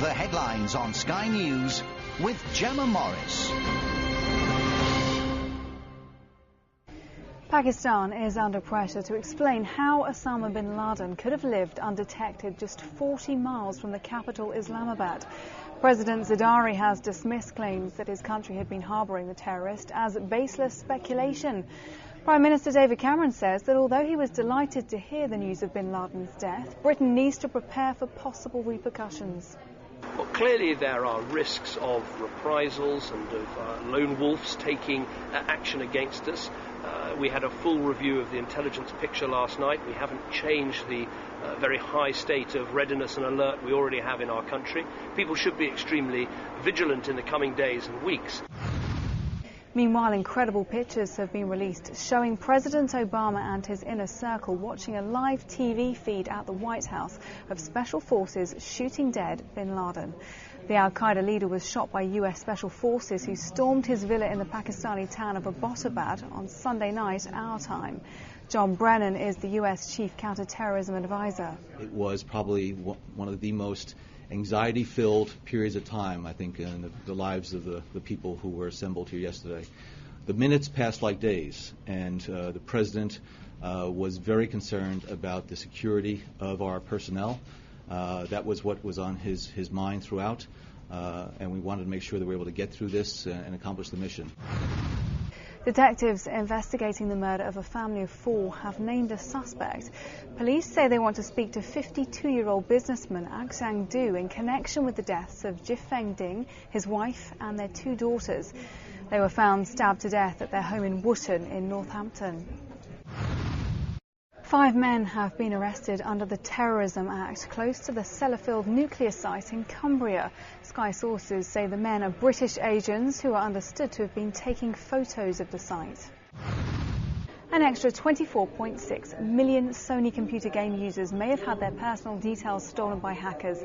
The headlines on Sky News with Gemma Morris. Pakistan is under pressure to explain how Osama bin Laden could have lived undetected just 40 miles from the capital, Islamabad. President Zardari has dismissed claims that his country had been harbouring the terrorist as baseless speculation. Prime Minister David Cameron says that although he was delighted to hear the news of bin Laden's death, Britain needs to prepare for possible repercussions. Well, clearly there are risks of reprisals and of lone wolves taking action against us. We had a full review of the intelligence picture last night. We haven't changed the very high state of readiness and alert we already have in our country. People should be extremely vigilant in the coming days and weeks. Meanwhile, incredible pictures have been released showing President Obama and his inner circle watching a live TV feed at the White House of special forces shooting dead bin Laden. The al-Qaeda leader was shot by US special forces who stormed his villa in the Pakistani town of Abbottabad on Sunday night, our time. John Brennan is the US chief counter-terrorism advisor. It was probably one of the most anxiety-filled periods of time, I think, in the lives of the people who were assembled here yesterday. The minutes passed like days, and the President was very concerned about the security of our personnel. That was what was on his mind throughout, and we wanted to make sure that we were able to get through this and accomplish the mission. Detectives investigating the murder of a family of 4 have named a suspect. Police say they want to speak to 52-year-old businessman Aksang Du in connection with the deaths of Jifeng Ding, his wife and their 2 daughters. They were found stabbed to death at their home in Wootton in Northampton. 5 men have been arrested under the Terrorism Act close to the Sellafield nuclear site in Cumbria. Sky sources say the men are British agents who are understood to have been taking photos of the site. An extra 24.6 million Sony computer game users may have had their personal details stolen by hackers.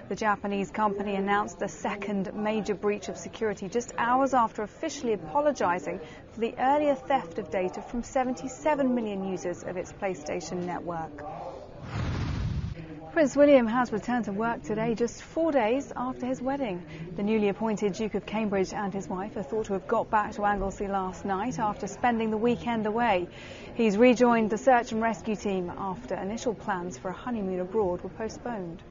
The Japanese company announced the second major breach of security just hours after officially apologizing for the earlier theft of data from 77 million users of its PlayStation network. Prince William has returned to work today, just 4 days after his wedding. The newly appointed Duke of Cambridge and his wife are thought to have got back to Anglesey last night after spending the weekend away. He's rejoined the search and rescue team after initial plans for a honeymoon abroad were postponed.